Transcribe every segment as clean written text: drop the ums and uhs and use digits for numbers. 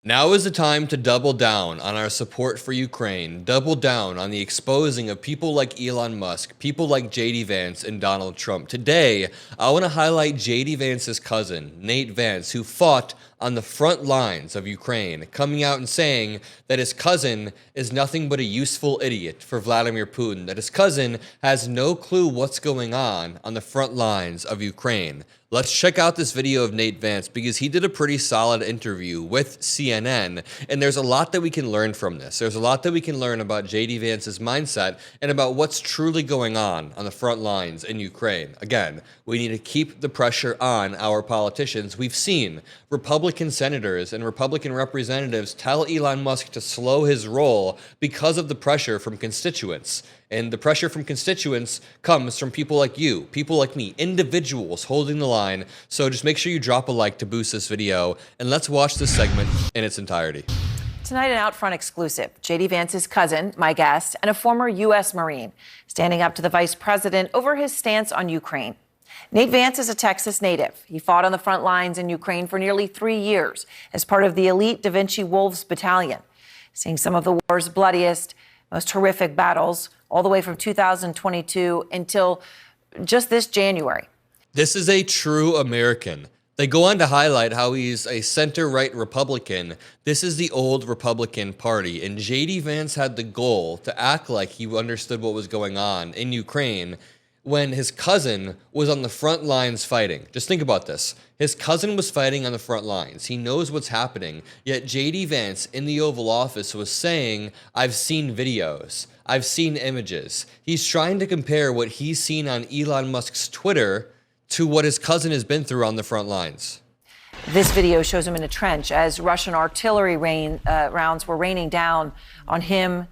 Now is the time to double down on our support for Ukraine, double down on the exposing of people like Elon Musk, people like JD Vance and Donald Trump. Today, I want to highlight JD Vance's cousin, Nate Vance, who fought on the front lines of Ukraine, coming out and saying that his cousin is nothing but a useful idiot for Vladimir Putin, that his cousin has no clue what's going on the front lines of Ukraine. Let's check out this video of Nate Vance because he did a pretty solid interview with CNN, and there's a lot that we can learn from this. There's a lot that we can learn about JD Vance's mindset and about what's truly going on the front lines in Ukraine. Again, we need to keep the pressure on our politicians. We've seen Republican senators and Republican representatives tell Elon Musk to slow his roll because of the pressure from constituents. And the pressure from constituents comes from people like you, people like me, individuals holding the line. So just make sure you drop a like to boost this video, and let's watch this segment in its entirety. Tonight, an Outfront exclusive. JD Vance's cousin, my guest, and a former U.S. Marine, standing up to the vice president over his stance on Ukraine. Nate Vance is a Texas native. He fought on the front lines in Ukraine for nearly 3 years as part of the elite Da Vinci Wolves Battalion, seeing some of the war's bloodiest, most horrific battles, all the way from 2022 until just this January. This is a true American. They go on to highlight how he's a center-right Republican. This is the old Republican Party, and JD Vance had the goal to act like he understood what was going on in Ukraine when his cousin was on the front lines fighting. Just think about this. His cousin was fighting on the front lines. He knows what's happening. Yet JD Vance in the Oval Office was saying, I've seen videos. I've seen images. He's trying to compare what he's seen on Elon Musk's Twitter to what his cousin has been through on the front lines. This video shows him in a trench as Russian artillery rounds were raining down on him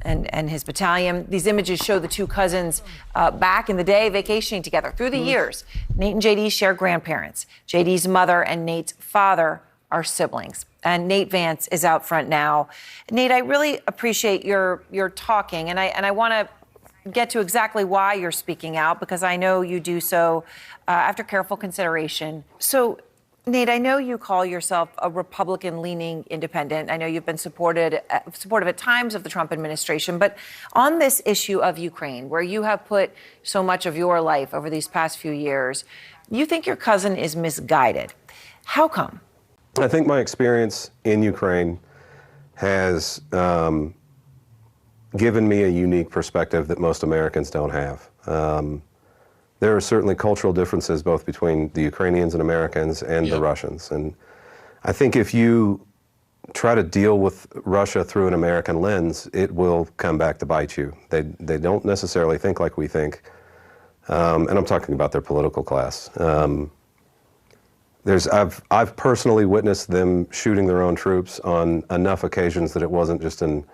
and his battalion. These images show the two cousins back in the day vacationing together through the years. Nate and JD share grandparents. JD's mother and Nate's father are siblings. And Nate Vance is out front now. Nate, I really appreciate your talking, and I want to get to exactly why you're speaking out, because I know you do so after careful consideration. So, Nate, I know you call yourself a Republican-leaning independent. I know you've been supportive at times of the Trump administration. But on this issue of Ukraine, where you have put so much of your life over these past few years, you think your cousin is misguided. How come? I think my experience in Ukraine has given me a unique perspective that most Americans don't have. There are certainly cultural differences both between the Ukrainians and Americans and the Russians. And I think if you try to deal with Russia through an American lens, it will come back to bite you. They don't necessarily think like we think. And I'm talking about their political class. I've personally witnessed them shooting their own troops on enough occasions that it wasn't just an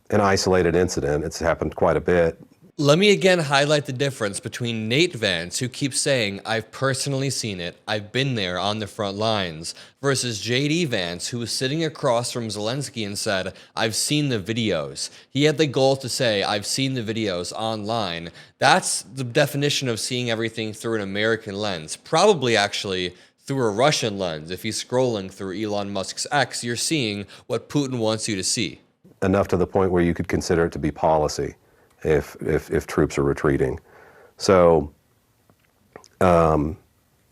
isolated incident. It's happened quite a bit. Let me again highlight the difference between Nate Vance, who keeps saying, I've personally seen it, I've been there on the front lines, versus JD Vance, who was sitting across from Zelensky and said, I've seen the videos. He had the goal to say, I've seen the videos online. That's the definition of seeing everything through an American lens, probably actually through a Russian lens. If he's scrolling through Elon Musk's X, you're seeing what Putin wants you to see. Enough to the point where you could consider it to be policy. If troops are retreating. So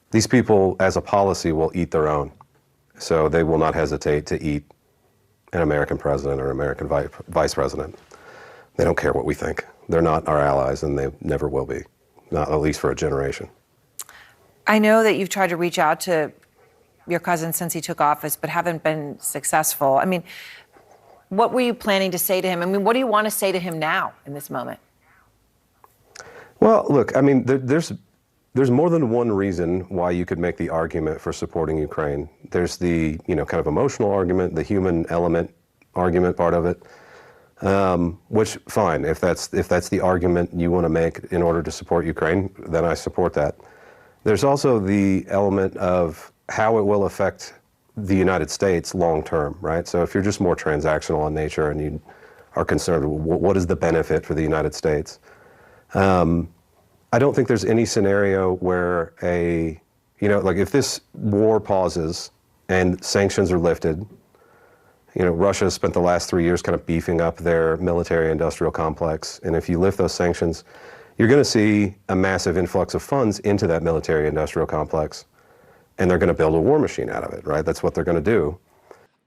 these people, as a policy, will eat their own. So they will not hesitate to eat an American president or American vice president. They don't care what we think. They're not our allies, and they never will be, not at least for a generation. I know that you've tried to reach out to your cousin since he took office, but haven't been successful. I mean, what were you planning to say to him? I mean, what do you want to say to him now in this moment? Well, look, I mean, there's more than one reason why you could make the argument for supporting Ukraine. There's the, kind of emotional argument, the human element argument part of it, which, fine, if that's the argument you want to make in order to support Ukraine, then I support that. There's also the element of how it will affect the United States long term, right? So if you're just more transactional in nature and you are concerned, what is the benefit for the United States? I don't think there's any scenario where like if this war pauses and sanctions are lifted. You know, Russia has spent the last 3 years kind of beefing up their military-industrial complex, and if you lift those sanctions, you're going to see a massive influx of funds into that military-industrial complex, and they're going to build a war machine out of it, right? That's what they're going to do.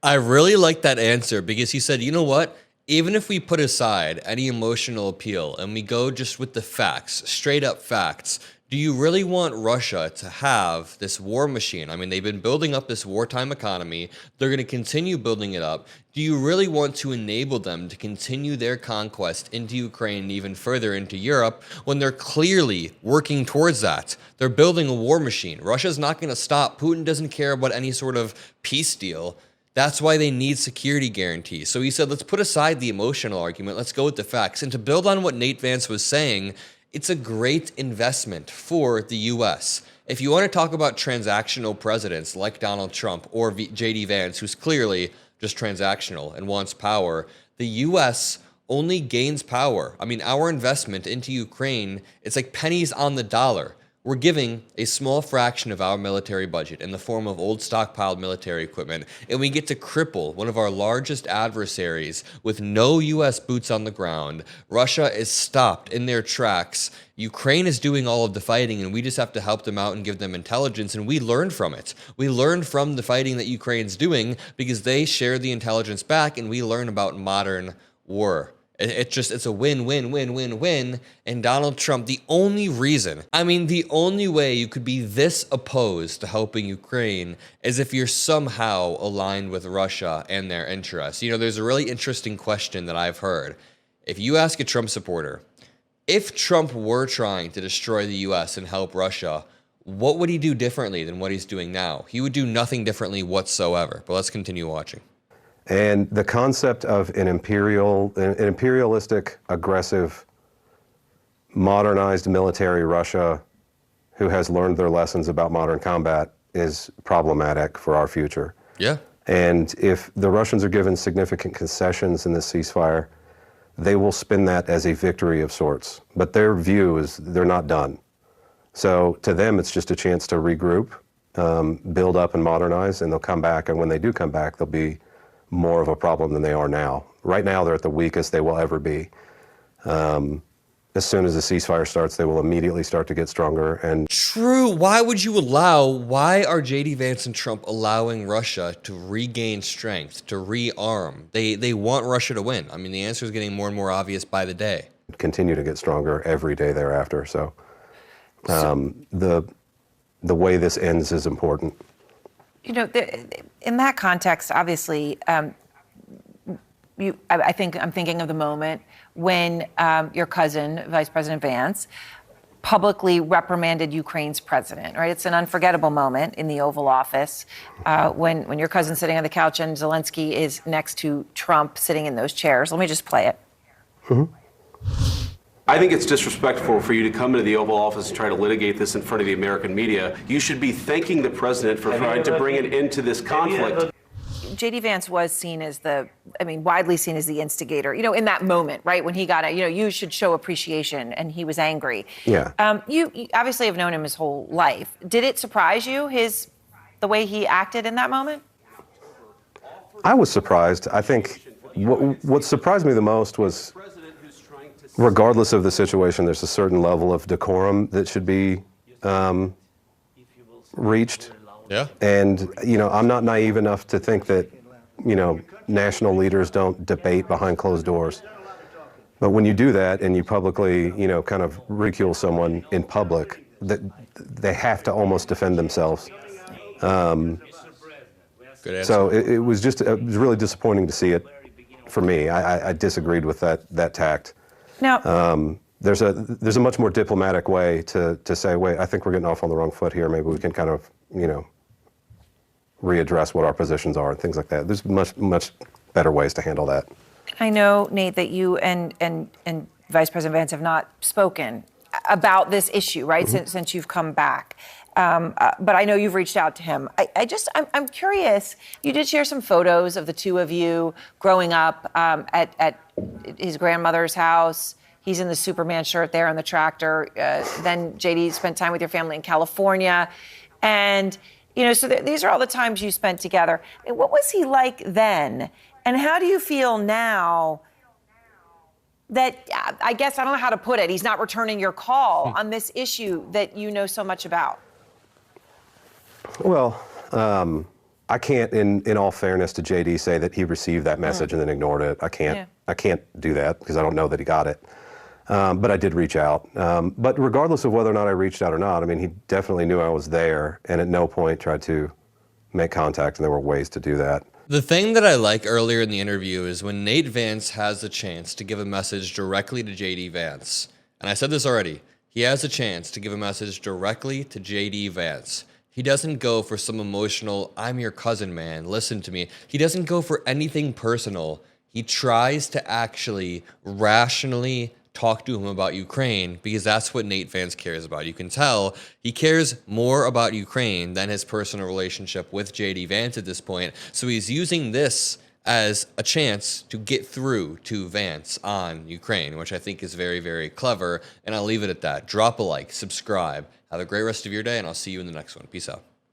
I really like that answer because he said, you know what? Even if we put aside any emotional appeal and we go just with the facts, straight up facts, do you really want Russia to have this war machine? I mean, they've been building up this wartime economy. They're going to continue building it up. Do you really want to enable them to continue their conquest into Ukraine and even further into Europe when they're clearly working towards that? They're building a war machine. Russia's not going to stop. Putin doesn't care about any sort of peace deal. That's why they need security guarantees. So he said, let's put aside the emotional argument. Let's go with the facts. And to build on what Nate Vance was saying, it's a great investment for the U.S. If you want to talk about transactional presidents like Donald Trump or JD Vance, who's clearly just transactional and wants power, the U.S. only gains power. I mean, our investment into Ukraine, it's like pennies on the dollar. We're giving a small fraction of our military budget in the form of old stockpiled military equipment, and we get to cripple one of our largest adversaries with no U.S. boots on the ground. Russia is stopped in their tracks. Ukraine is doing all of the fighting, and we just have to help them out and give them intelligence, and we learn from it. We learn from the fighting that Ukraine's doing because they share the intelligence back, and we learn about modern war. It's a win, win, win, win, win. And Donald Trump, the only way you could be this opposed to helping Ukraine is if you're somehow aligned with Russia and their interests. You know, there's a really interesting question that I've heard. If you ask a Trump supporter, if Trump were trying to destroy the U.S. and help Russia, what would he do differently than what he's doing now? He would do nothing differently whatsoever. But let's continue watching. And the concept of an imperialistic, aggressive, modernized military Russia who has learned their lessons about modern combat is problematic for our future. Yeah. And if the Russians are given significant concessions in this ceasefire, they will spin that as a victory of sorts. But their view is they're not done. So to them, it's just a chance to regroup, build up and modernize, and they'll come back. And when they do come back, they'll be more of a problem than they are now. Right now, they're at the weakest they will ever be. As soon as the ceasefire starts, they will immediately start to get stronger. And true. Why are JD Vance and Trump allowing Russia to regain strength, to rearm? They want Russia to win. I mean, the answer is getting more and more obvious by the day. Continue to get stronger every day thereafter. So the way this ends is important. You know, in that context, obviously, I think I'm thinking of the moment when your cousin, Vice President Vance, publicly reprimanded Ukraine's president, right? It's an unforgettable moment in the Oval Office when your cousin's sitting on the couch and Zelensky is next to Trump sitting in those chairs. Let me just play it. Mm-hmm. I think it's disrespectful for you to come into the Oval Office and try to litigate this in front of the American media. You should be thanking the president for trying to bring an end to this conflict. JD Vance was seen as widely seen as the instigator, you know, in that moment, right? When he got it, you know, you should show appreciation, and he was angry. Yeah. You obviously have known him his whole life. Did it surprise you, the way he acted in that moment? I was surprised. I think what surprised me the most was, regardless of the situation, there's a certain level of decorum that should be reached. Yeah. And, you know, I'm not naive enough to think that, you know, national leaders don't debate behind closed doors. But when you do that and you publicly, you know, kind of ridicule someone in public, that they have to almost defend themselves. Good answer. So it was really disappointing to see it for me. I disagreed with that tact. Now, there's a much more diplomatic way to say, wait, I think we're getting off on the wrong foot here. Maybe we can kind of, you know, readdress what our positions are and things like that. There's much better ways to handle that. I know, Nate, that you and Vice President Vance have not spoken about this issue, right, Mm-hmm. since you've come back. But I know you've reached out to him. I'm curious. You did share some photos of the two of you growing up at his grandmother's house. He's in the Superman shirt there on the tractor. Then JD spent time with your family in California. And You know, so these are all the times you spent together. I mean, what was he like then? And how do you feel now that, I guess, I don't know how to put it, he's not returning your call on this issue that you know so much about? Well, I can't, in all fairness to JD, say that he received that message and then ignored it. I can't do that because I don't know that he got it. But I did reach out. But regardless of whether or not I reached out or not, I mean, he definitely knew I was there and at no point tried to make contact, and there were ways to do that. The thing that I like earlier in the interview is when Nate Vance has the chance to give a message directly to JD Vance. And I said this already. He has a chance to give a message directly to JD Vance. He doesn't go for some emotional, I'm your cousin, man, listen to me. He doesn't go for anything personal. He tries to actually rationally talk to him about Ukraine because that's what Nate Vance cares about. You can tell he cares more about Ukraine than his personal relationship with JD Vance at this point. So he's using this as a chance to get through to Vance on Ukraine, which I think is very, very clever. And I'll leave it at that. Drop a like, subscribe. Have a great rest of your day, and I'll see you in the next one. Peace out.